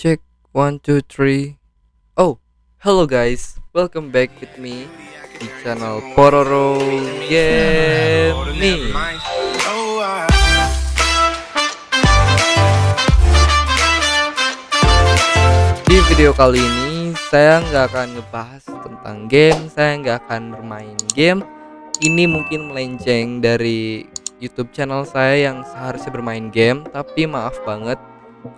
Check 1 2 3. Oh, hello guys. Welcome back with me di channel Pororo Gaming. Di video kali ini saya nggak akan ngebahas tentang game, saya nggak akan bermain game. Ini mungkin melenceng dari YouTube channel saya yang seharusnya bermain game, tapi maaf banget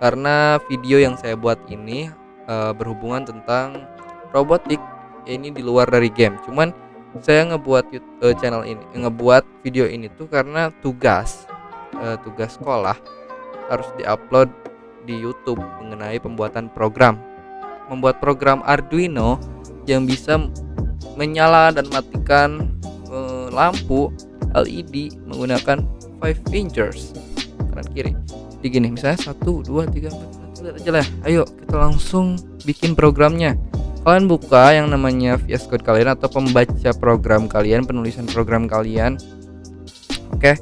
karena video yang saya buat ini berhubungan tentang robotik. Ini di luar dari game. Cuman saya ngebuat channel ini, ngebuat video ini tuh karena tugas sekolah harus diupload di YouTube mengenai pembuatan program. Membuat program Arduino yang bisa menyala dan matikan lampu LED menggunakan 5 fingers kanan kiri. Jadi gini, misalnya 1 2 3 4 lihat aja lah. Ayo kita langsung bikin programnya. Kalian buka yang namanya VS Code kalian atau pembaca program kalian, penulisan program kalian. Oke.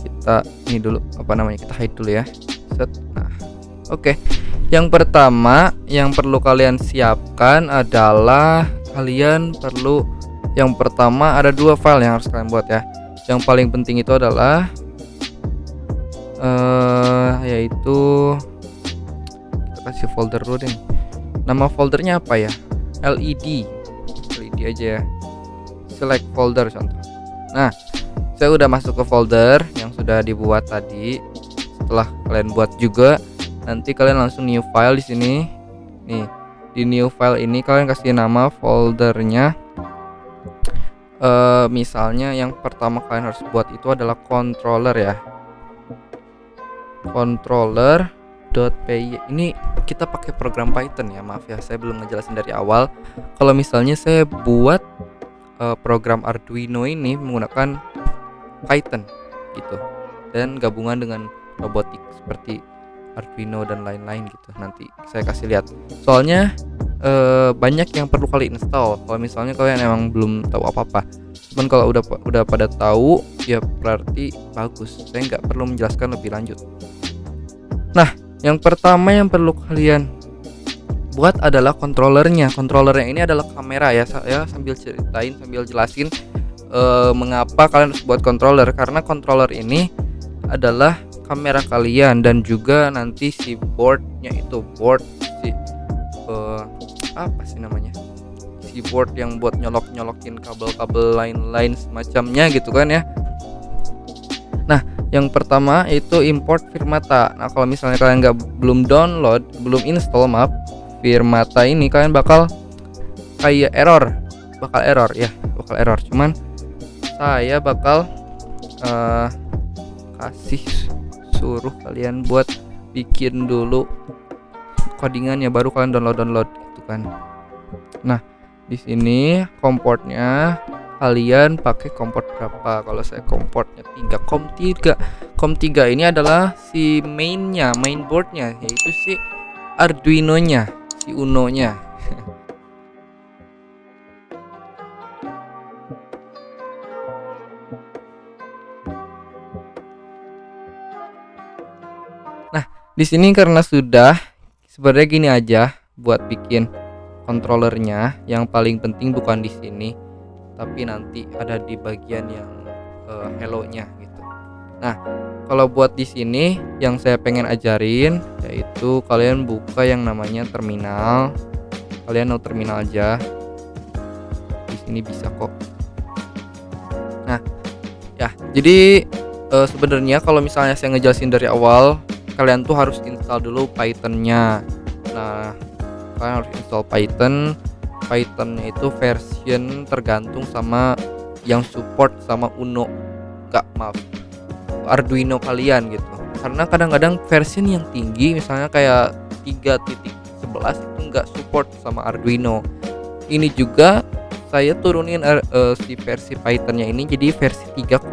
Kita ini dulu kita hide dulu ya. Set. Nah. Oke. Yang pertama yang perlu kalian siapkan adalah yang pertama ada 2 file yang harus kalian buat ya. Yang paling penting itu adalah yaitu kita kasih folder dulu deh. Nama foldernya apa ya? LED aja ya. Select folder contoh. Nah, saya udah masuk ke folder yang sudah dibuat tadi. Setelah kalian buat juga, nanti kalian langsung new file di sini. Nih, di new file ini kalian kasih nama foldernya. Misalnya yang pertama kalian harus buat itu adalah controller ya. Controller.py. Ini kita pakai program Python ya. Maaf ya, saya belum ngejelasin dari awal. Kalau misalnya saya buat program Arduino ini menggunakan Python gitu, dan gabungan dengan robotik seperti Arduino dan lain-lain gitu. Nanti saya kasih lihat. Soalnya banyak yang perlu kalian install. Kalau misalnya kalian emang belum tahu apa-apa. Cuman kalau udah pada tahu ya berarti bagus. Saya nggak perlu menjelaskan lebih lanjut. Nah, yang pertama yang perlu kalian buat adalah controllernya. Controllernya ini adalah kamera ya. Saya sambil jelasin mengapa kalian harus buat controller. Karena controller ini adalah kamera kalian dan juga nanti si boardnya itu apa sih namanya, si board yang buat nyolokin kabel-kabel lain-lain semacamnya gitu kan ya. Nah, yang pertama itu import Firmata. Nah, kalau misalnya kalian belum install Firmata ini, kalian bakal error. Cuman saya bakal suruh kalian buat bikin dulu codingannya, baru kalian download gitu kan. Nah, di sini komportnya kalian pakai komport berapa? Kalau saya komportnya 3, COM3 ini adalah si main boardnya, yaitu si Arduino-nya, si Uno-nya. Nah, di sini karena sudah, sebenarnya gini aja buat bikin controllernya. Yang paling penting bukan di sini, tapi nanti ada di bagian yang hello-nya gitu. Nah, kalau buat di sini yang saya pengen ajarin yaitu kalian buka yang namanya terminal. Kalian mau terminal aja. Di sini bisa kok. Nah, ya, jadi sebenarnya kalau misalnya saya ngejelasin dari awal, kalian tuh harus install dulu Python-nya. Nah, kalian harus install Python-nya itu version tergantung sama yang support sama Arduino kalian gitu. Karena kadang-kadang versi yang tinggi misalnya kayak 3.11 itu nggak support sama Arduino. Ini juga saya turunin si versi Python-nya ini jadi versi 3.8.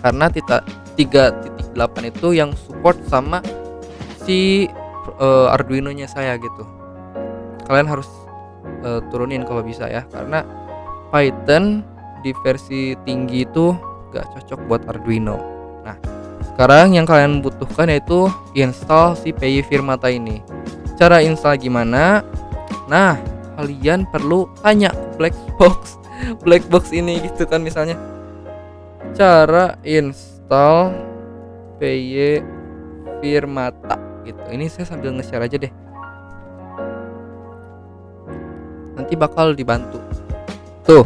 Karena 3.8 itu yang support sama si Arduino-nya saya gitu. Kalian harus turunin kalau bisa ya, karena Python di versi tinggi itu gak cocok buat Arduino. Nah, Sekarang yang kalian butuhkan yaitu install si PY Firmata ini. Cara install gimana? Nah, kalian perlu tanya black box black box ini gitu kan, misalnya cara install PY Firmata gitu. Ini saya sambil nge-share aja deh, nanti bakal dibantu. Tuh,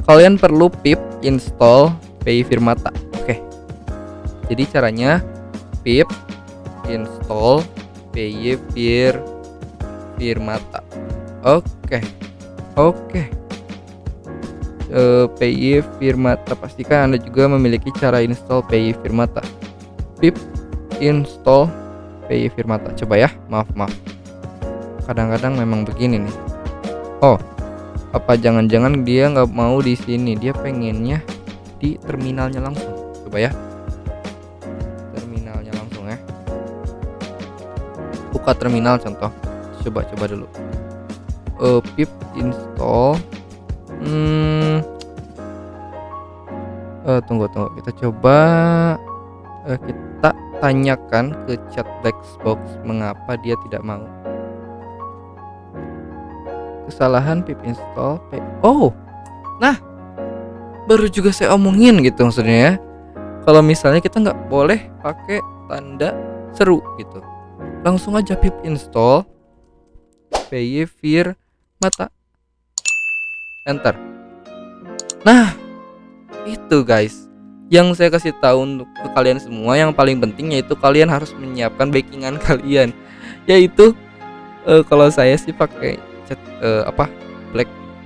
kalian perlu pip install PY Firmata. Oke, jadi caranya pip install PY Firmata. Oke. PY Firmata, pastikan Anda juga memiliki cara install PY Firmata. Pip install PY Firmata. Coba ya, maaf. Kadang-kadang memang begini nih. Oh, apa jangan-jangan dia nggak mau di sini? Dia pengennya di terminalnya langsung. Coba ya, terminalnya langsung ya. Buka terminal contoh. Coba dulu. Pip install. Tunggu. Kita coba. Kita tanyakan ke chat Blackbox mengapa dia tidak mau. Kesalahan pip install. Oh, nah, baru juga saya omongin gitu maksudnya ya. Kalau misalnya kita nggak boleh pakai tanda seru gitu, langsung aja pip install PY Firmata, enter. Nah, itu guys yang saya kasih tahu untuk ke kalian semua. Yang paling penting yaitu kalian harus menyiapkan backingan kalian, yaitu kalau saya sih pakai chat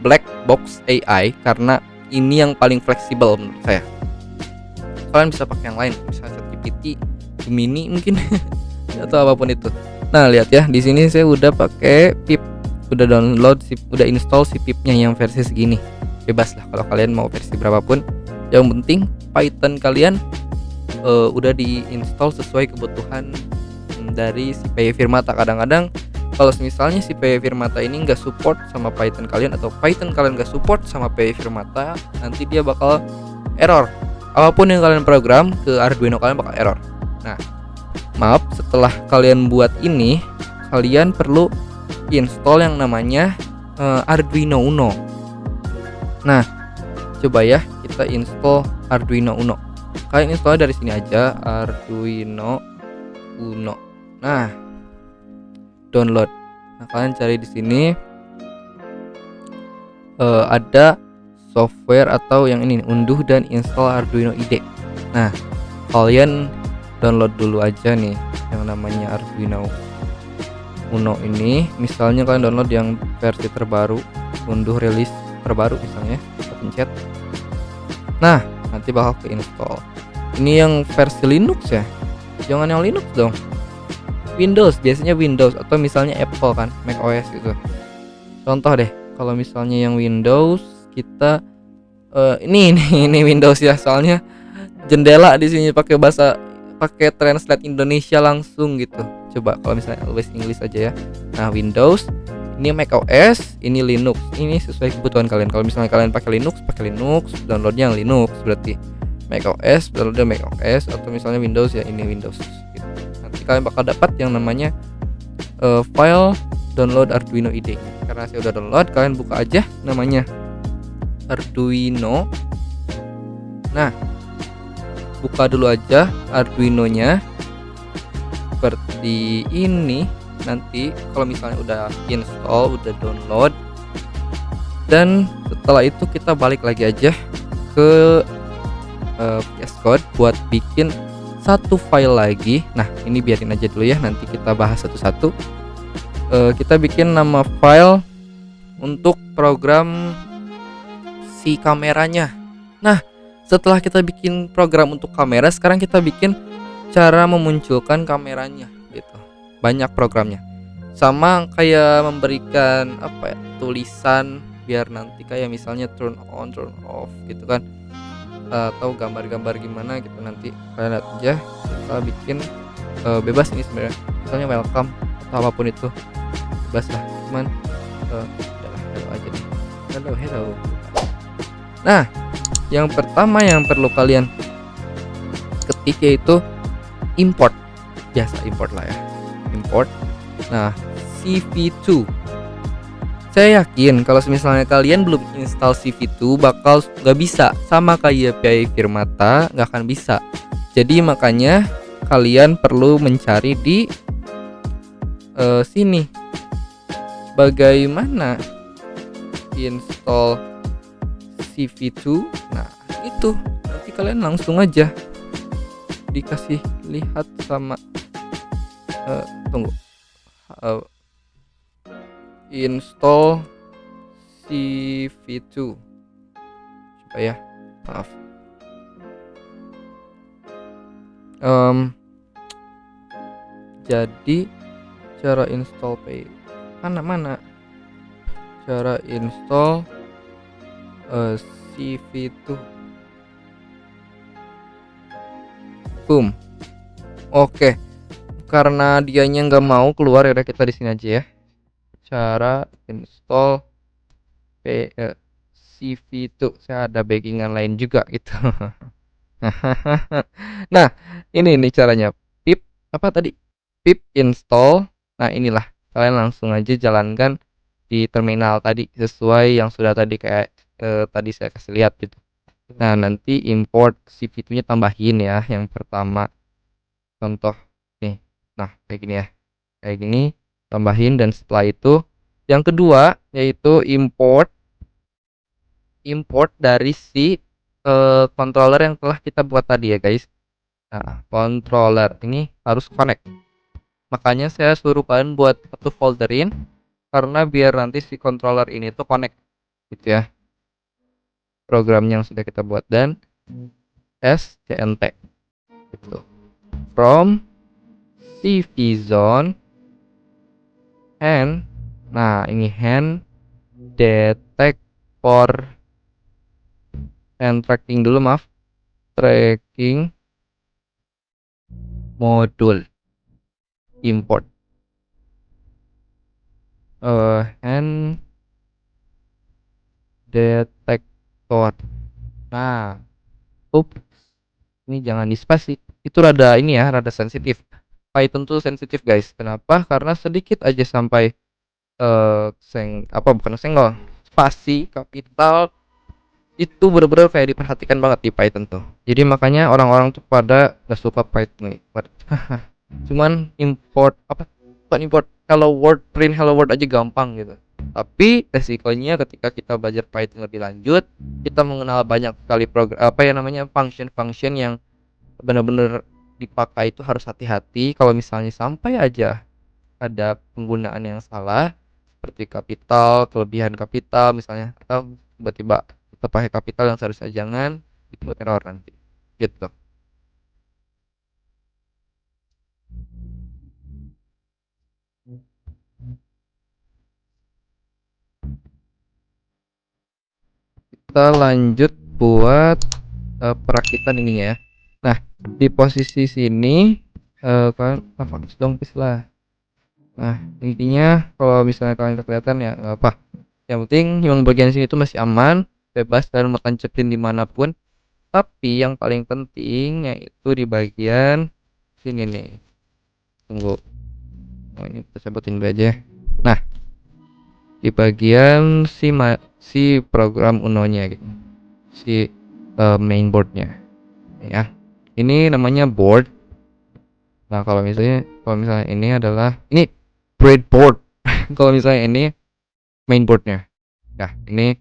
black box AI karena ini yang paling fleksibel menurut saya. Kalian bisa pakai yang lain, misalnya ChatGPT, Gemini mungkin atau apapun itu. Nah, lihat ya, di sini saya udah pakai pip, udah download udah install si pipnya yang versi segini. Bebas lah kalau kalian mau versi berapapun. Yang penting Python kalian udah diinstal sesuai kebutuhan dari si PY Firmata. Kadang-kadang kalau misalnya si PY Firmata ini nggak support sama Python kalian, atau Python kalian nggak support sama PY Firmata, nanti dia bakal error. Apapun yang kalian program ke Arduino kalian bakal error. Nah, maaf, setelah kalian buat ini, kalian perlu install yang namanya Arduino Uno. Nah, coba ya kita install Arduino Uno. Kalian install dari sini aja, Arduino Uno. Nah, download. Nah, kalian cari di sini ada software atau yang ini, unduh dan install Arduino IDE. Nah, kalian download dulu aja nih yang namanya Arduino Uno ini. Misalnya kalian download yang versi terbaru, unduh rilis terbaru misalnya, kita pencet. Nah, nanti bakal ke install. Ini yang versi Linux ya, jangan yang Linux dong. Windows, biasanya Windows, atau misalnya Apple kan, Mac OS gitu. Contoh deh, kalau misalnya yang Windows kita ini Windows ya, soalnya jendela di sini pakai translate Indonesia langsung gitu. Coba kalau misalnya always English aja ya. Nah, Windows, ini Mac OS, ini Linux. Ini sesuai kebutuhan kalian. Kalau misalnya kalian pakai Linux, downloadnya yang Linux. Berarti Mac OS, downloadnya Mac OS, atau misalnya Windows ya ini Windows gitu. Nanti kalian bakal dapat yang namanya file download Arduino IDE. Karena saya udah download, kalian buka aja namanya Arduino. Nah, buka dulu aja Arduinonya seperti ini. Nanti kalau misalnya udah install, udah download, dan setelah itu kita balik lagi aja ke VS Code buat bikin satu file lagi. Nah, ini biarin aja dulu ya, nanti kita bahas satu-satu. Kita bikin nama file untuk program si kameranya. Nah, setelah kita bikin program untuk kamera, sekarang kita bikin cara memunculkan kameranya gitu. Banyak programnya. Sama kayak memberikan tulisan biar nanti kayak misalnya turn on, turn off gitu kan. Atau gambar-gambar gimana gitu, nanti kalian lihat aja. Kita bikin bebas ini sebenarnya. Misalnya welcome atau apapun itu. Bebas lah. Cuman udahlah, hello aja deh. Hello. Nah, yang pertama yang perlu kalian ketik yaitu import, biasa import lah ya, import. Nah, CV2. Saya yakin kalau misalnya kalian belum install CV2 bakal nggak bisa, sama kayak API Firmata nggak akan bisa. Jadi makanya kalian perlu mencari di sini bagaimana install CV2. Nah itu nanti kalian langsung aja dikasih lihat sama tunggu, install CV2 coba ya, maaf. Jadi cara install mana cara install CV2. Boom. Oke, karena dianya nggak mau keluar ya udah kita di sini aja ya. Cara install CV2. Saya ada backingan lain juga gitu. Nah, ini nih caranya. Pip apa tadi? Pip install. Nah, inilah. Kalian langsung aja jalankan di terminal tadi sesuai yang sudah tadi kayak tadi saya kasih lihat gitu. Nah, nanti import CV2-nya tambahin ya. Yang pertama contoh nih. Nah, kayak gini ya. Kayak gini tambahin, dan setelah itu yang kedua yaitu import dari si controller yang telah kita buat tadi ya guys. Nah, controller ini harus connect. Makanya saya suruh kalian buat satu folderin karena biar nanti si controller ini tuh connect gitu ya. Program yang sudah kita buat dan scnt gitu. From CV zone hand. Nah, ini hand detect for hand tracking dulu, maaf. Tracking modul import hand detector. Nah, ini jangan di space sih. Itu rada ini ya, rada sensitif. Python tuh sensitif guys. Kenapa? Karena sedikit aja sampai bukan senggol, spasi kapital itu bener-bener kayak diperhatikan banget di Python tuh. Jadi makanya orang-orang tuh pada gak suka Python nih. Cuman import bukan import, hello world, print hello world aja gampang gitu. Tapi resikonya ketika kita belajar Python lebih lanjut, kita mengenal banyak sekali function-function yang benar-benar dipakai itu harus hati-hati. Kalau misalnya sampai aja ada penggunaan yang salah seperti kapital, kelebihan kapital misalnya, atau tiba-tiba kita pakai kapital yang seharusnya jangan, itu error nanti gitu. Kita lanjut buat perakitan ini ya. Nah, di posisi sini kalian fokus dong please lah. Nah, intinya kalau misalnya kalian kelihatan ya nggak apa. Yang penting yang bagian sini itu masih aman, bebas dan mau tancepin dimanapun. Tapi yang paling penting yaitu di bagian sini nih. Tunggu. Oh, ini kita sebutin dulu aja. Nah, di bagian si program Uno-nya gitu. Si mainboardnya ya. Ini namanya board. Nah, kalau misalnya ini adalah ini breadboard. Kalau misalnya ini mainboardnya. Nah, ini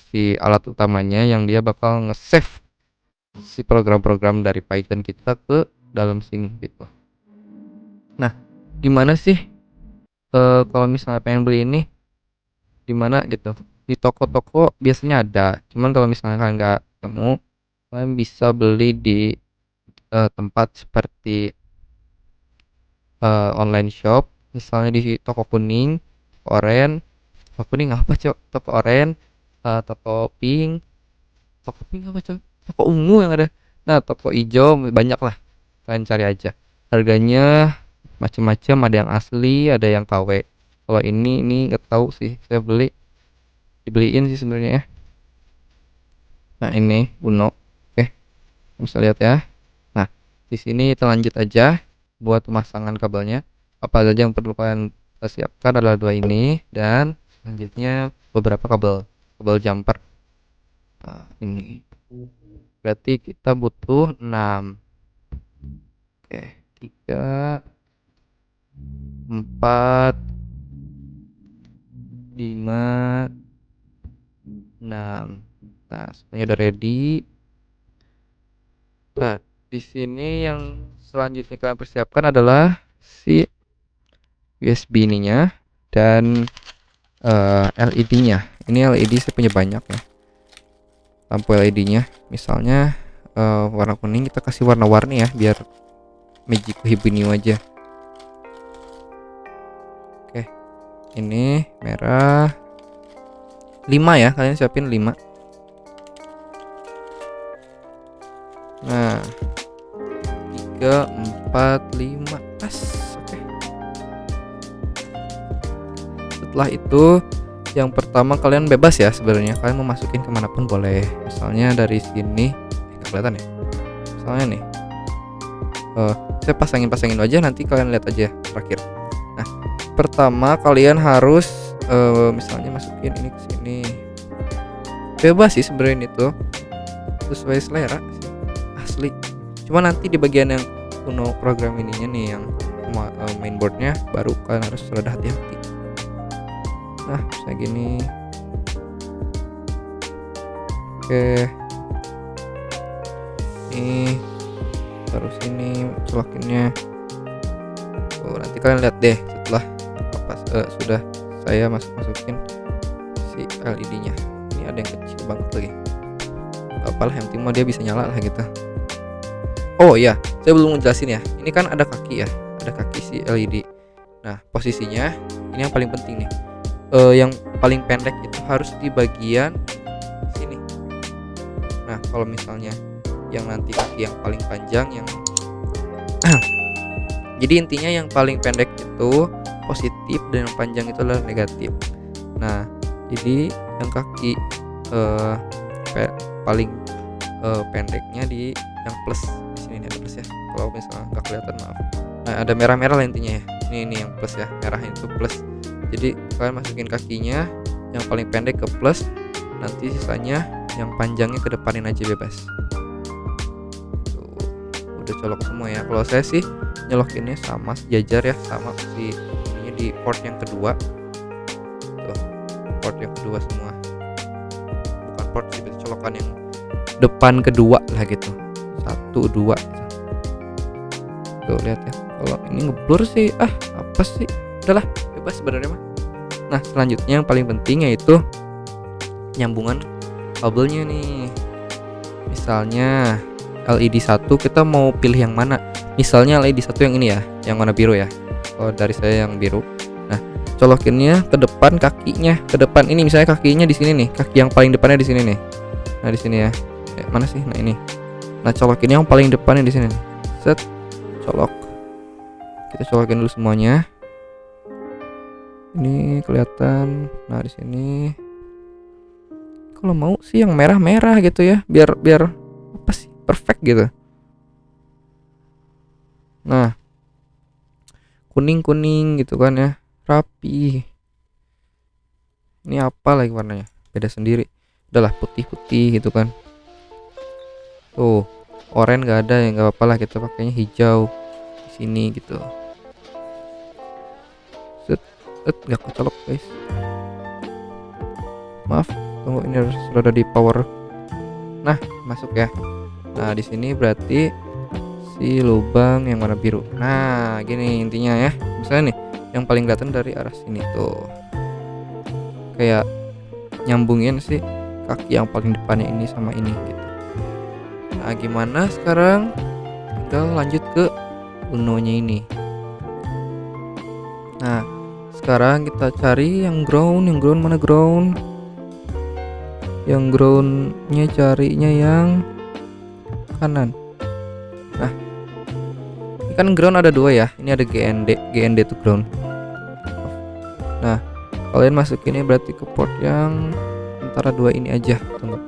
si alat utamanya yang dia bakal nge-save si program-program dari Python kita ke dalam sini gitu. Nah, gimana sih kalau misalnya pengen beli ini di mana gitu? Di toko-toko biasanya ada. Cuman kalau misalnya kalian nggak ketemu, kalian bisa beli di tempat seperti online shop, misalnya di toko kuning, oren, toko kuning apa cok? Toko oren, toko pink apa cok? Toko ungu yang ada. Nah, toko hijau banyak lah. Kalian cari aja. Harganya macam-macam, ada yang asli, ada yang KW. Kalau ini nggak tahu sih, saya dibeliin sih sebenarnya ya. Nah, ini Uno. Oke, bisa lihat ya. Nah, di sini kita lanjut aja buat pemasangan kabelnya. Apa saja yang perlu kalian siapkan adalah dua ini dan selanjutnya beberapa kabel jumper. Nah, ini berarti kita butuh 6. Oke, 3, 4, 5, 6. Nah, semuanya udah ready. Nah, di sini yang selanjutnya kalian persiapkan adalah si USB ininya dan LED-nya. Ini LED saya punya banyak ya. Lampu LED-nya, misalnya warna kuning, kita kasih warna-warni ya, biar Magic Hibiniu aja. Oke, ini merah 5 ya, kalian siapin 5. Nah, 3, 4, 5 pas. Oke. Setelah itu yang pertama kalian bebas ya, sebenarnya kalian mau masukin kemanapun boleh. Misalnya dari sini, nggak kelihatan ya. Misalnya nih, saya pasangin aja, nanti kalian lihat aja terakhir. Nah, pertama kalian harus misalnya masukin ini ke sini. Bebas sih sebenarnya itu, sesuai selera sih. Asli. Cuma nanti di bagian yang kuno program ininya nih, yang mainboardnya, baru kalian harus rada hati-hati. Nah, kayak gini. Oke. Ini taruh sini colokinnya. Nanti kalian lihat deh setelah sudah saya masukin si LED-nya. Ini ada yang kecil banget lagi. Apalah, yang penting dia bisa nyala lah gitu. Oh iya, saya belum ngejelasin ya. Ini kan ada kaki ya, ada kaki si LED. Nah, posisinya ini yang paling penting nih. Yang paling pendek itu harus di bagian sini. Nah, kalau misalnya yang nanti kaki yang paling panjang yang jadi intinya yang paling pendek itu positif dan yang panjang itu adalah negatif. Nah, jadi yang kaki paling pendeknya di yang plus. Di sini ada plus ya. Kalau misalnya nggak kelihatan, maaf. Nah, ada merah-merah lah intinya ya. Ini yang plus ya. Merah itu plus. Jadi kalian masukin kakinya yang paling pendek ke plus, nanti sisanya yang panjangnya ke depanin aja bebas. Tuh, udah colok semua ya. Kalau saya sih nyelokinnya sama sejajar ya, sama si ini di port yang kedua. Tuh, port yang kedua semua. Bukan port sih, colokan yang depan kedua lah gitu. 1, 2. Tuh, lihat ya. Kalau ini ngeblur sih, apa sih? Udahlah, bebas sebenarnya mah. Nah, selanjutnya yang paling penting yaitu nyambungan kabelnya nih. Misalnya LED 1 kita mau pilih yang mana? Misalnya LED 1 yang ini ya, yang warna biru ya. Kalau dari saya yang biru. Nah, colokinnya ke depan kakinya, ke depan ini, misalnya kakinya di sini nih, kaki yang paling depannya di sini nih. Nah, di sini ya. Mana sih? Nah, ini. Nah, colokinnya yang paling depannya di sini nih. Set, colok. Kita colokin dulu semuanya. Ini kelihatan. Nah, di sini kalau mau sih yang merah-merah gitu ya, biar apa sih, perfect gitu. Nah, kuning-kuning gitu kan ya, rapi. Ini apa lagi warnanya? Beda sendiri. Udahlah, putih-putih gitu kan. Tuh, oranye nggak ada ya, nggak apa-apa lah, kita pakainya hijau di sini gitu. Nggak kecolok guys, maaf, tunggu, ini harus sudah ada di power. Nah, masuk ya. Nah, di sini berarti si lubang yang warna biru. Nah, gini intinya ya. Misalnya nih, yang paling kelihatan dari arah sini tuh, kayak nyambungin si kaki yang paling depannya ini sama ini gitu. Nah, gimana sekarang? Tinggal lanjut ke Uno-nya ini. Nah, sekarang kita cari yang ground mana ground? Yang groundnya carinya yang kanan. Nah, ini kan ground ada 2 ya. Ini ada GND itu ground. Nah, kalian masukinnya berarti ke port yang antara 2 ini aja. Tunggu,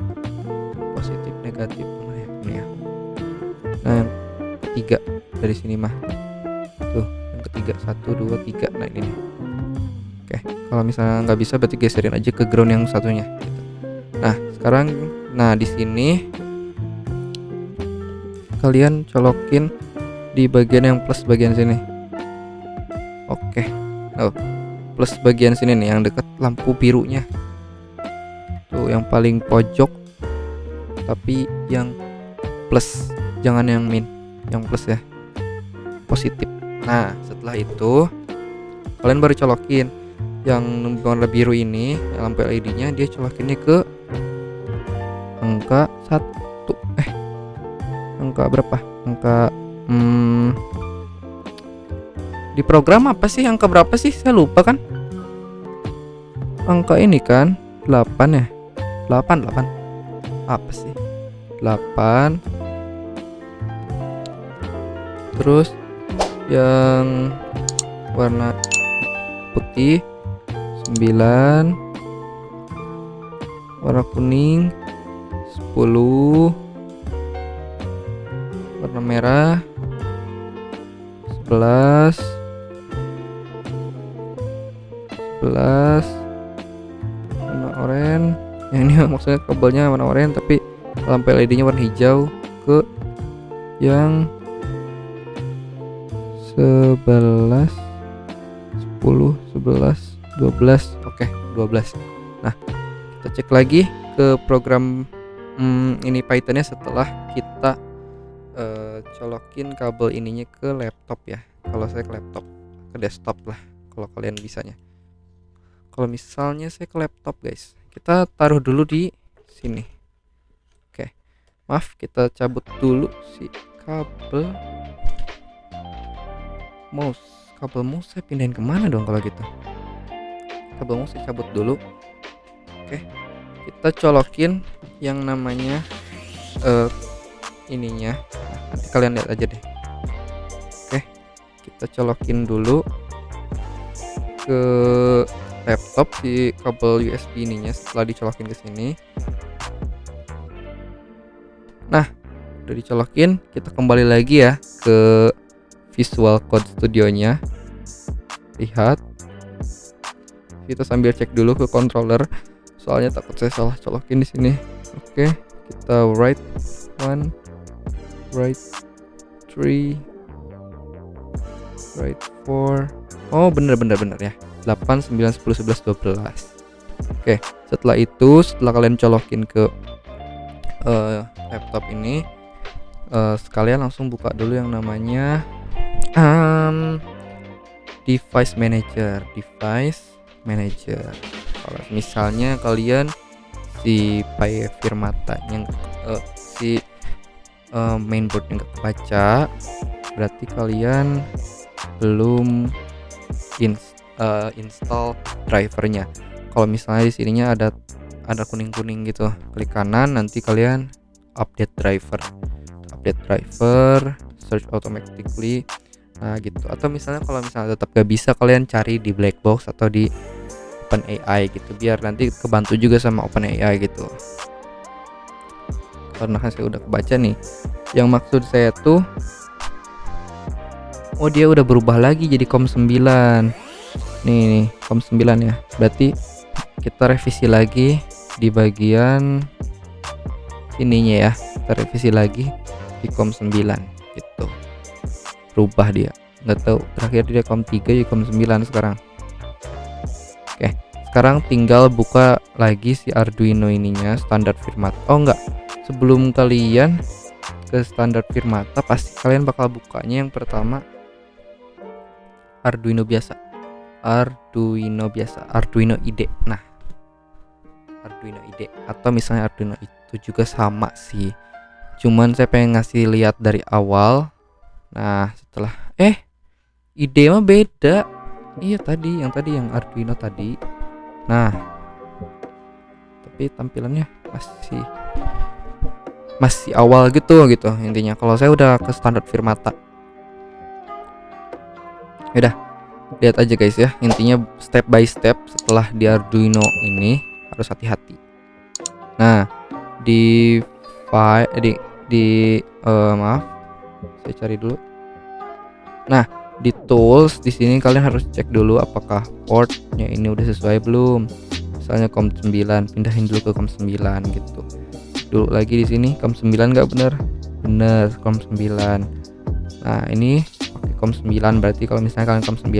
positif negatif mana ya? Ini ya. Nah, yang ketiga dari sini mah. Tuh, yang ketiga 1 2 3. Nah, ini nih. Oke, kalau misalnya nggak bisa berarti geserin aja ke ground yang satunya gitu. Nah, sekarang di sini kalian colokin di bagian yang plus bagian sini. Oke. Oh, plus bagian sini nih yang dekat lampu birunya. Tuh, yang paling pojok. Tapi yang plus, jangan yang min, yang plus ya. Positif. Nah, setelah itu kalian baru colokin yang warna biru ini, yang lampu LED-nya, dia colokinnya ke angka 1. Angka berapa? Angka di program apa sih? Angka berapa sih? Saya lupa kan. Angka ini kan 8 ya. 8. Apa sih? 8. Terus yang warna putih 9, warna kuning 10, warna merah 11, warna oranye. Yang ini maksudnya kabelnya warna oranye tapi lampu LED-nya warna hijau ke yang 11, 10, 11, 12. Oke, 12. Nah, kita cek lagi ke program ini Python-nya setelah kita colokin kabel ininya ke laptop ya. Kalau saya ke laptop, ke desktop lah kalau kalian bisanya. Kalau misalnya saya ke laptop guys, kita taruh dulu di sini. Oke, maaf, kita cabut dulu si kabel mouse. Kabel mouse saya pindahin kemana dong kalau gitu? Kabel mouse saya cabut dulu. Oke, kita colokin yang namanya ininya. Nanti kalian lihat aja deh. Oke, kita colokin dulu ke laptop si kabel USB ininya setelah dicolokin ke sini. Nah, udah dicolokin, kita kembali lagi ya ke Visual Code Studio-nya. Lihat. Kita sambil cek dulu ke controller. Soalnya takut saya salah colokin di sini. Oke, kita write 1, write 3, write 4. Oh, bener ya. 8, 9, 10, 11, 12. Oke, setelah itu, setelah kalian colokin ke laptop ini, sekalian langsung buka dulu yang namanya Device Manager. Kalau misalnya kalian si Firmata yang si mainboard yang gak kebaca, berarti kalian belum install drivernya. Kalau misalnya di sininya ada kuning-kuning gitu, klik kanan, nanti kalian update driver, search automatically. Nah gitu. Atau misalnya kalau misalnya tetap gak bisa, kalian cari di black box atau di OpenAI gitu, biar nanti kebantu juga sama OpenAI gitu. Karena kan saya udah kebaca nih. Yang maksud saya tuh, oh dia udah berubah lagi jadi COM9. Nih COM9 ya. Berarti kita revisi lagi di bagian ininya ya. Kita revisi lagi di COM9 gitu. Berubah dia. Nggak tahu, terakhir dia COM3 ya COM9 sekarang. Oke, sekarang tinggal buka lagi si Arduino ininya, standar Firmata. Oh enggak, sebelum kalian ke standar Firmata, pasti kalian bakal bukanya yang pertama Arduino IDE. Nah, Arduino IDE atau misalnya Arduino itu juga sama sih, cuman saya pengen ngasih lihat dari awal. Nah, setelah IDE mah beda. Iya, yang tadi yang Arduino tadi. Nah, tapi tampilannya masih awal gitu intinya. Kalau saya udah ke standar Firmata. Udah, lihat aja guys ya, intinya step by step. Setelah di Arduino ini harus hati-hati. Nah, di Saya cari dulu. Nah, di tools di sini kalian harus cek dulu apakah portnya ini udah sesuai belum. Misalnya COM9, pindahin dulu ke COM9 gitu. Dulu lagi di sini COM9 nggak bener COM9. Nah, ini pakai COM9, berarti kalau misalnya kalian COM9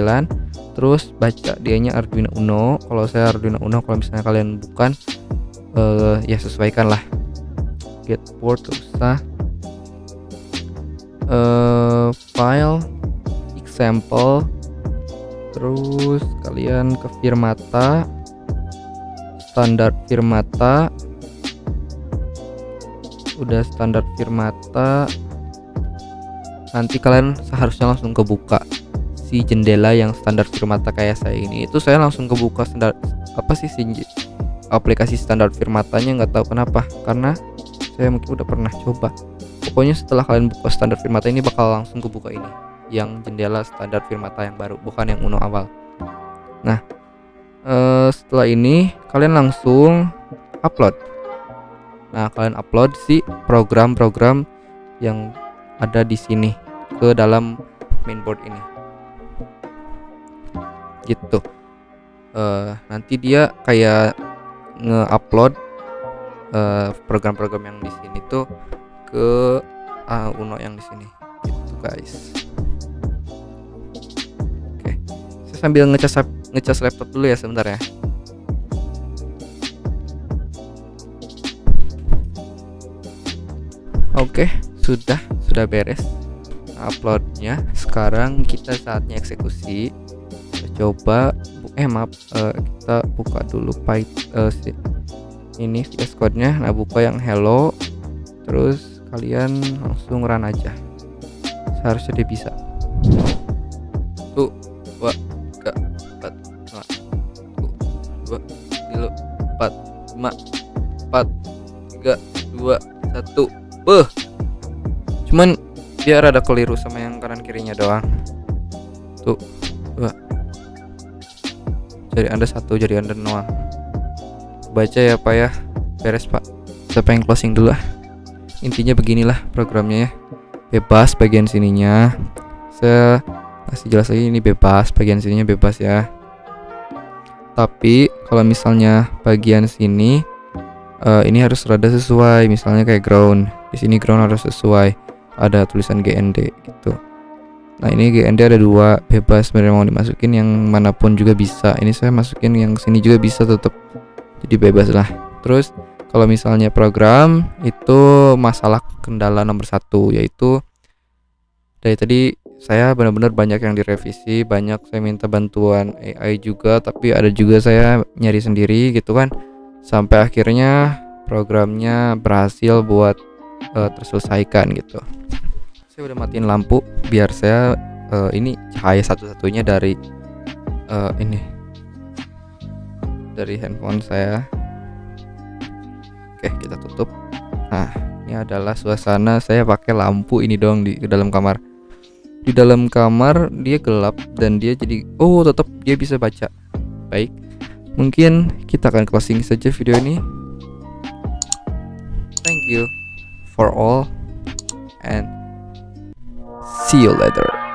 terus baca dianya Arduino Uno. Kalau saya Arduino Uno, kalau misalnya kalian bukan ya sesuaikan lah. Get port usah file example, terus kalian ke Firmata, standar Firmata. Udah standar Firmata, nanti kalian seharusnya langsung kebuka si jendela yang standar Firmata kayak saya ini. Itu saya langsung kebuka standar apa sih aplikasi standar Firmatanya, nggak tahu kenapa, karena saya mungkin udah pernah coba. Pokoknya setelah kalian buka standar Firmata ini bakal langsung kebuka ini, yang jendela standar Firmata yang baru, bukan yang Uno awal. Nah, setelah ini kalian langsung upload. Nah, kalian upload si program-program yang ada di sini ke dalam mainboard ini. Gitu. Nanti dia kayak nge-upload program-program yang di sini tuh ke Uno yang di sini. Gitu, guys. Oke. Saya sambil ngecas laptop dulu ya sebentar ya. Oke, sudah beres uploadnya. Sekarang kita saatnya eksekusi. Kita coba kita buka dulu ini VS Code-nya. Nah, buka yang hello, terus kalian langsung run aja. Seharusnya dia bisa. 1 2 3 4 5 1 2 3 4 5 4 3 2 1. Cuman dia rada keliru sama yang kanan kirinya doang. Tuh, 2. Jadi Anda 1, jadi Anda 0. Baca ya Pak ya. Beres Pak. Saya pengen closing dulu lah. Intinya beginilah programnya ya. Bebas bagian sininya. Saya kasih jelas lagi, ini bebas, bagian sininya bebas ya. Tapi kalau misalnya bagian sini ini harus rada sesuai, misalnya kayak ground. Di sini ground harus sesuai, ada tulisan GND gitu. Nah, ini GND ada 2, bebas sebenarnya mau dimasukin yang manapun juga bisa. Ini saya masukin yang sini juga bisa tetap. Jadi bebas lah. Terus kalau misalnya program itu masalah kendala nomor 1, yaitu dari tadi saya benar-benar banyak yang direvisi, banyak saya minta bantuan AI juga, tapi ada juga saya nyari sendiri gitu kan. Sampai akhirnya programnya berhasil buat terselesaikan gitu. Saya udah matiin lampu biar saya ini cahaya satu-satunya dari ini dari handphone saya. Oke, kita tutup. Nah, ini adalah suasana saya pakai lampu ini doang di dalam kamar. Di dalam kamar dia gelap dan dia jadi tetap dia bisa baca. Baik. Mungkin kita akan closing saja video ini. Thank you for all and see you later.